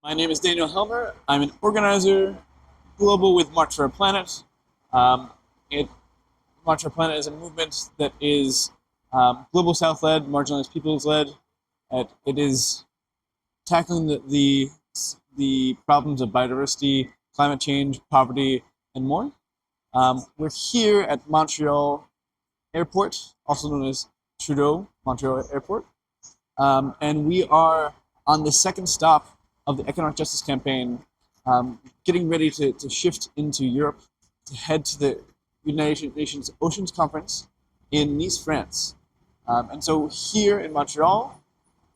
My name is Daniel Helmer. I'm an organizer global with March for Our Planet. Um, it, March for Our Planet is a movement that is global South led, marginalized peoples led. It is tackling the problems of biodiversity, climate change, poverty, and more. We're here at Montreal Airport, also known as Trudeau Montreal Airport. And we are on the second stop of the economic justice campaign, getting ready to shift into Europe to head to the United Nations Oceans Conference in Nice, France. And so here in Montreal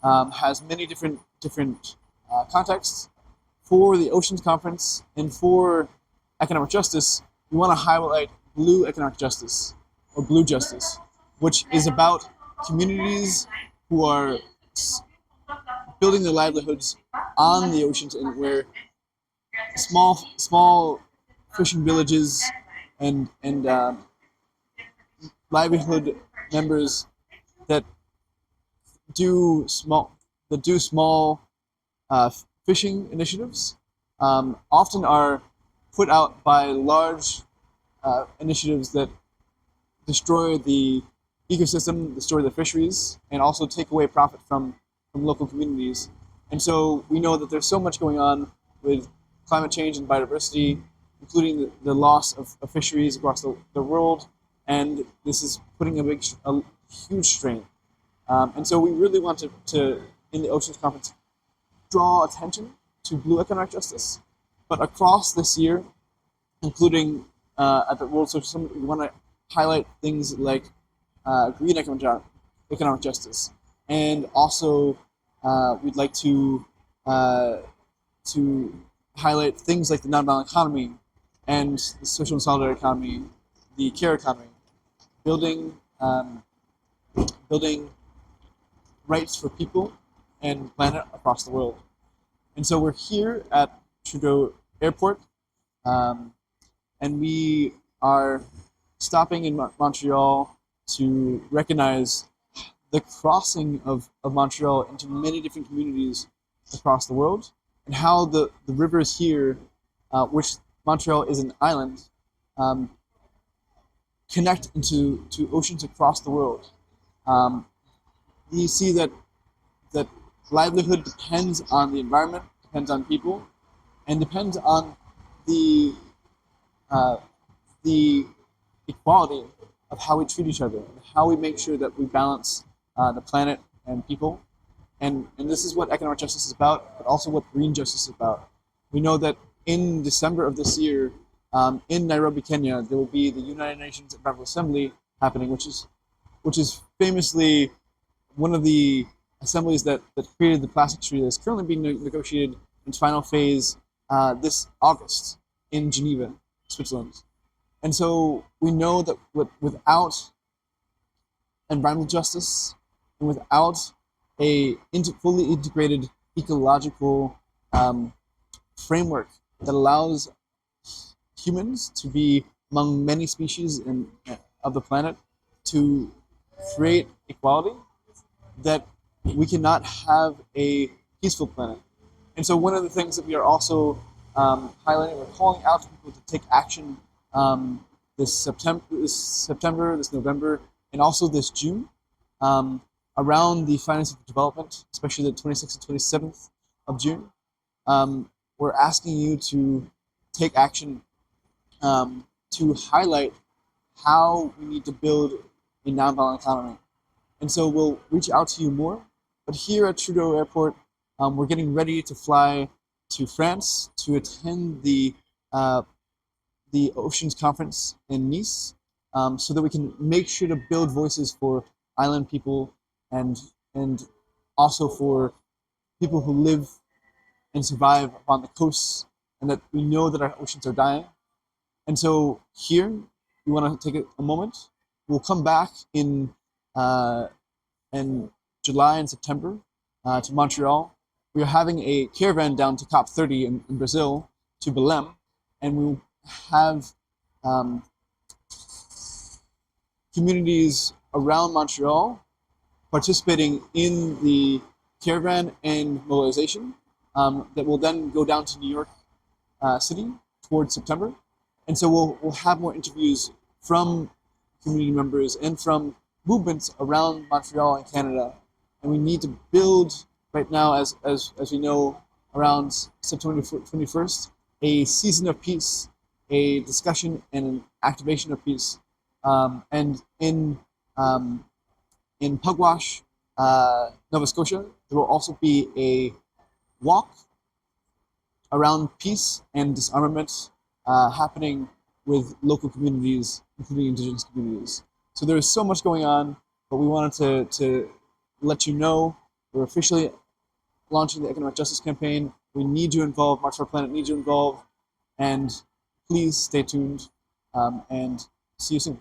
has many different contexts for the Oceans Conference and for economic justice. We want to highlight blue economic justice or blue justice, which is about communities who are building their livelihoods on the oceans and where small fishing villages and livelihood members that do small fishing initiatives often are put out by large initiatives that destroy the ecosystem, destroy the fisheries, and also take away profit from local communities. And so we know that there's so much going on with climate change and biodiversity, including the loss of fisheries across the world, and this is putting a huge strain. And so we really want to, in the Oceans Conference, draw attention to blue economic justice, but across this year, including at the World Social Summit, we want to highlight things like green economic justice, and also we'd like to highlight things like the nonviolent economy and the social and solidarity economy, the care economy, building building rights for people and planet across the world. And so we're here at Trudeau Airport, um, and we are stopping in Montreal to recognize the crossing of Montreal into many different communities across the world, and how the rivers here, which Montreal is an island, um, connect to oceans across the world. Um, you see that livelihood depends on the environment, depends on people, and depends on the uh, the equality of how we treat each other and how we make sure that we balance the planet and people. And this is what economic justice is about, but also what green justice is about. We know that in December of this year, in Nairobi, Kenya, there will be the United Nations Environmental Assembly happening, which is famously one of the assemblies that created the plastic treaty that is currently being negotiated in its final phase this August in Geneva, Switzerland. And so we know that without environmental justice and without a fully integrated ecological um, framework that allows humans to be among many species of the planet to create equality, that we cannot have a peaceful planet. And so one of the things that we are also highlighting, we're calling out to people to take action this September, this November, and also this June, um, around the financing for development, especially the 26th and 27th of June. We're asking you to take action to highlight how we need to build a nonviolent economy. And so we'll reach out to you more. But here at Trudeau Airport, we're getting ready to fly to France to attend the Oceans Conference in Nice, so that we can make sure to build voices for island people and also for people who live and survive on the coasts, and that we know that our oceans are dying. And so here, we want to take a moment. We'll come back uh, in July and September to Montreal. We are having a caravan down to COP30 in Brazil, to Belém, and we will have um, communities around Montreal participating in the caravan and mobilization. that will then go down to New York City towards September. And so we'll have more interviews from community members and from movements around Montreal and Canada. And we need to build right now, as we know, around September 21st, a season of peace, a discussion and an activation of peace. And in Pugwash, Nova Scotia, there will also be a walk around peace and disarmament happening with local communities, including Indigenous communities. So there is so much going on, but we wanted to let you know we're officially launching the Economic Justice Campaign. We need you involved. March for Our Planet needs you involved. And please stay tuned and see you soon.